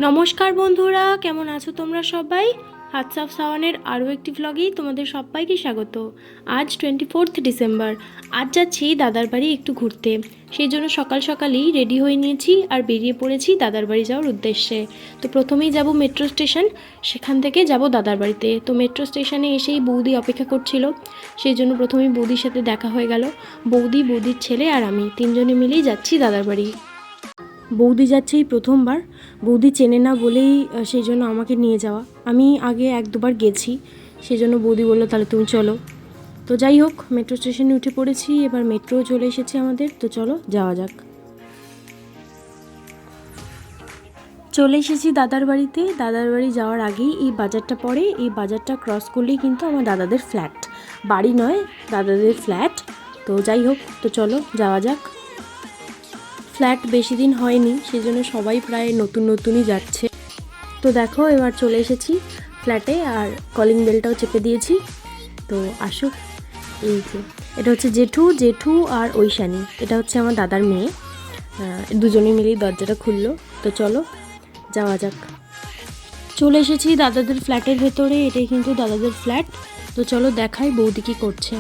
নমস্কার বন্ধুরা, কেমন আছো তোমরা সবাই? হাতসাফ সাওয়ানের আরও একটি ভ্লগেই তোমাদের সবাইকে স্বাগত। আজ 24 ডিসেম্বর। আজ যাচ্ছি দাদার বাড়ি একটু ঘুরতে। সেই জন্য সকাল সকালই রেডি হয়ে নিয়েছি আর বেরিয়ে পড়েছি দাদার বাড়ি যাওয়ার উদ্দেশ্যে। তো প্রথমেই যাব মেট্রো স্টেশন, সেখান থেকে যাব দাদার বাড়িতে। তো মেট্রো স্টেশনে এসেই বৌদি অপেক্ষা করছিল, সেই জন্য প্রথমেই বৌদির সাথে দেখা হয়ে গেল। বৌদির ছেলে আর আমি তিনজনে মিলেই যাচ্ছি দাদার বাড়ি। বৌদি যাচ্ছে এই প্রথমবার, বৌদি চেনে না বলেই সেই জন্য আমাকে নিয়ে যাওয়া। আমি আগে এক দুবার গেছি, সেই জন্য বৌদি বললো তাহলে তুমি চলো। তো যাই হোক, মেট্রো স্টেশনে উঠে পড়েছি, এবার মেট্রোও চলে এসেছে আমাদের। তো চলো যাওয়া যাক। চলে এসেছি দাদার বাড়িতে। দাদার বাড়ি যাওয়ার আগেই এই বাজারটা পড়ে, এই বাজারটা ক্রস করলেই কিন্তু আমার দাদাদের ফ্ল্যাট, বাড়ি নয় দাদাদের ফ্ল্যাট। তো যাই হোক, তো চলো যাওয়া যাক। ফ্ল্যাট বেশি দিন হয়নি, সেই জন্য সবাই প্রায় নতুনই যাচ্ছে। তো দেখো এবার চলে এসেছি ফ্ল্যাটে, আর কলিং বেলটাও চেপে দিয়েছি। তো আসুক। এই যে এটা হচ্ছে জেঠু আর ঐশানী, এটা হচ্ছে আমার দাদার মেয়ে। দুজনে মিলেই দরজাটা খুললো। তো চলো যাওয়া যাক। চলে এসেছি দাদাদের ফ্ল্যাটের ভেতরে, এটাই কিন্তু দাদাদের ফ্ল্যাট। তো চলো দেখাই বৌদি কী করছে।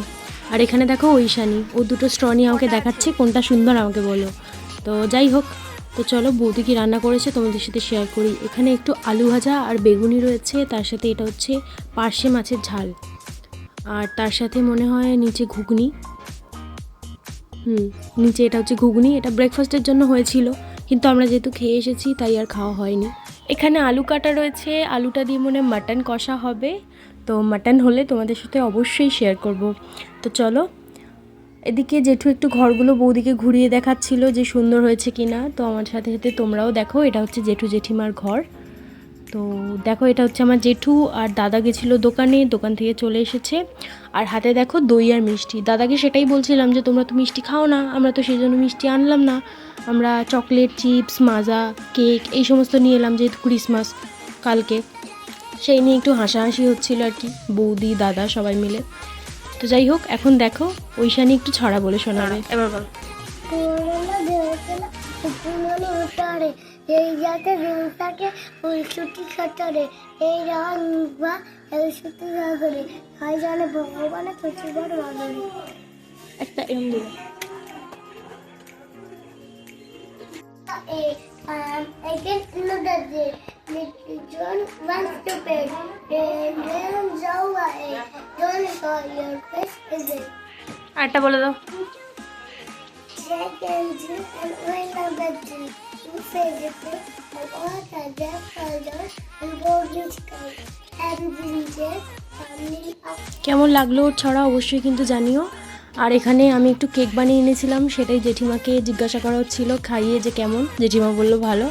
আর এখানে দেখো ঐশানী, ও দুটো স্ট্র নিয়ে আমাকে দেখাচ্ছে কোনটা সুন্দর আমাকে বলো। তো যাই হোক, তো চলো বৌদি কি রান্না করেছে তোমাদের সাথে শেয়ার করি। এখানে একটু আলু ভাজা আর বেগুনি রয়েছে, তার সাথে এটা হচ্ছে পার্শে মাছের ঝাল, আর তার সাথে মনে হয় নিচে ঘুগনি। নিচে এটা হচ্ছে ঘুগনি। এটা ব্রেকফাস্টের জন্য হয়েছিল, কিন্তু আমরা যেহেতু খেয়ে এসেছি তাই আর খাওয়া হয়নি। এখানে আলু কাটা রয়েছে, আলুটা দিয়ে মনে মাটন কষা হবে। তো মাটন হলে তোমাদের সাথে অবশ্যই শেয়ার করব। তো চলো। এদিকে জেঠু একটু ঘরগুলো বৌদিকে ঘুরিয়ে দেখাচ্ছিল যে সুন্দর হয়েছে কিনা। তো আমার সাথে সাথে তোমরাও দেখো, এটা হচ্ছে জেঠু জেঠিমার ঘর। তো দেখো এটা হচ্ছে আমার জেঠু, আর দাদা গেছিলো দোকান থেকে চলে এসেছে। আর হাতে দেখো দই আর মিষ্টি। দাদাকে সেটাই বলছিলাম যে তোমরা তো মিষ্টি খাও না, আমরা তো সেই জন্য মিষ্টি আনলাম না। আমরা চকলেট, চিপস, মাজা, কেক এই সমস্ত নিয়ে এলাম, যেহেতু ক্রিসমাস কালকে। সেই নিয়ে একটু হাসাহাসি হচ্ছিল আর কি, বৌদি দাদা সবাই মিলে। তো যাই হোক, এখন দেখো ঐশানী একটু ছড়া বলে শোনাবে। এবার বল। এই যাতে দিনটাকে ফুলছুটি সতরে, এই রান বা এই ছুটি সাগরে, হাই জানে ভগবানে প্রতিবার বাগরে। একটা এম দিল। Again, another day, John wants to bed, and then Zoe, John saw your face, is it? আরেকটা বলে দাও। Second, and when the day, you say the day, and all the death fathers, and bodies come, and bridges, coming up. কেমন লাগলো ওর ছড়া অবশ্যই কিন্তু জানিও। আর এখানে আমি একটু কেক বানিয়ে এনেছিলাম, সেটাই জেঠিমাকে জিজ্ঞাসা করা হচ্ছিল খাইয়ে যে কেমন। জেঠিমা বললো ভালো।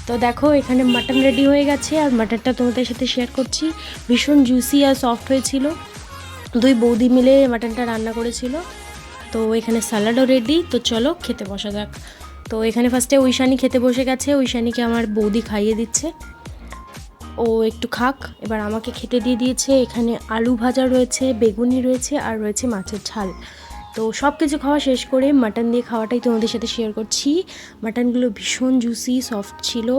তো দেখো এখানে মাটন রেডি হয়ে গেছে, আর মাটনটা তোমাদের সাথে শেয়ার করছি। ভীষণ জুসি আর সফট হয়েছিল। দুই বৌদি মিলে মাটনটা রান্না করেছিল। তো এখানে স্যালাডও রেডি। তো চলো খেতে বসা যাক। তো এখানে ফার্স্টে ঐশানী খেতে বসে গেছে, ঐশানীকে আমার বৌদি খাইয়ে দিচ্ছে। ও একটু খাক, এবার আমাকে খেতে দিয়ে দিয়েছে। এখানে আলু ভাজা রয়েছে, বেগুনি রয়েছে, আর রয়েছে মাছের ঝাল। তো সব কিছু খাওয়া শেষ করে মাটন দিয়ে খাওয়াটাই তোমাদের সাথে শেয়ার করছি। মাটনগুলো ভীষণ জুসি সফট ছিল।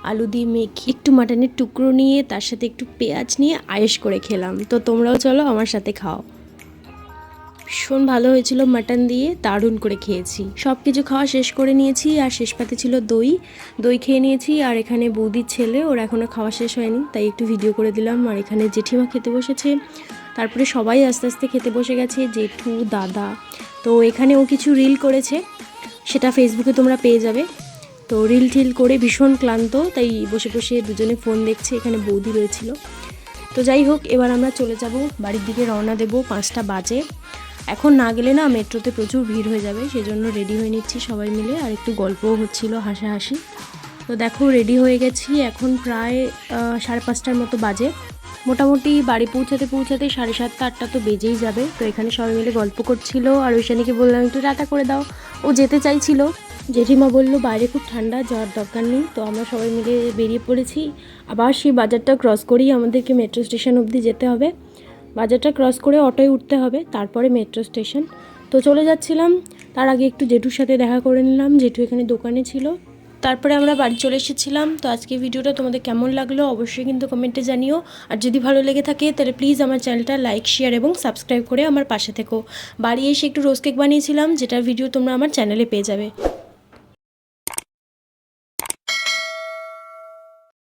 আলু দিয়ে মেখে একটু মাটনের টুকরো নিয়ে তার সাথে একটু পেঁয়াজ নিয়ে আয়েশ করে খেলাম। তো তোমরাও চলো আমার সাথে খাও। ভীষণ ভালো হয়েছিল, মাটন দিয়ে দারুণ করে খেয়েছি। সব কিছু খাওয়া শেষ করে নিয়েছি, আর শেষ পাতে ছিল দই খেয়ে নিয়েছি। আর এখানে বৌদির ছেলে, ওর এখনও খাওয়া শেষ হয়নি, তাই একটু ভিডিও করে দিলাম। আর এখানে জেঠিমা খেতে বসেছে, তারপরে সবাই আস্তে আস্তে খেতে বসে গেছে, জেঠু দাদা। তো এখানে ও কিছু রিল করেছে, সেটা ফেসবুকে তোমরা পেয়ে যাবে। তো রিল টিল করে ভীষণ ক্লান্ত, তাই বসে বসে দুজনে ফোন দেখছে। এখানে বৌদি রয়েছিল। তো যাই হোক, এবার আমরা চলে যাব বাড়ির দিকে, রওনা দেব। 5টা বাজে। এখন না গেলে না মেট্রোতে প্রচুর ভিড় হয়ে যাবে, সেই জন্য রেডি হয়ে নিচ্ছি সবাই মিলে। আর একটু গল্পও হচ্ছিল, হাসাহাসি। তো দেখো রেডি হয়ে গেছি, এখন প্রায় 5:30টার মতো বাজে। মোটামুটি বাড়ি পৌঁছাতে 7:30 8টা তো বেজেই যাবে। তো এখানে সবাই মিলে গল্প করছিল, আর ঐশানীকে বললাম একটু টাটা করে দাও। ও যেতে চাইছিল, জেঠিমা বলল বাইরে খুব ঠান্ডা, যাওয়ার দরকার নেই। তো আমরা সবাই মিলে বেরিয়ে পড়েছি। আবার সেই বাজারটা ক্রস করেই আমাদেরকে মেট্রো স্টেশন অবধি যেতে হবে। বাজারটা ক্রস করে অটোয় উঠতে হবে, তারপরে মেট্রো স্টেশন। তো চলে যাচ্ছিলাম, তার আগে একটু জেঠুর সাথে দেখা করে নিলাম। জেঠু এখানে দোকানে ছিল, তারপরে আমরা বাড়ি চলে এসেছিলাম। তো আজকে ভিডিওটা তোমাদের কেমন লাগলো অবশ্যই কিন্তু কমেন্টে জানিও। আর যদি ভালো লেগে থাকে তাহলে প্লিজ আমার চ্যানেলটা লাইক, শেয়ার এবং সাবস্ক্রাইব করে আমার পাশে থেকো। বাড়ি এসে একটু রোজ কেক বানিয়েছিলাম, যেটার ভিডিও তোমরা আমার চ্যানেলে পেয়ে যাবে।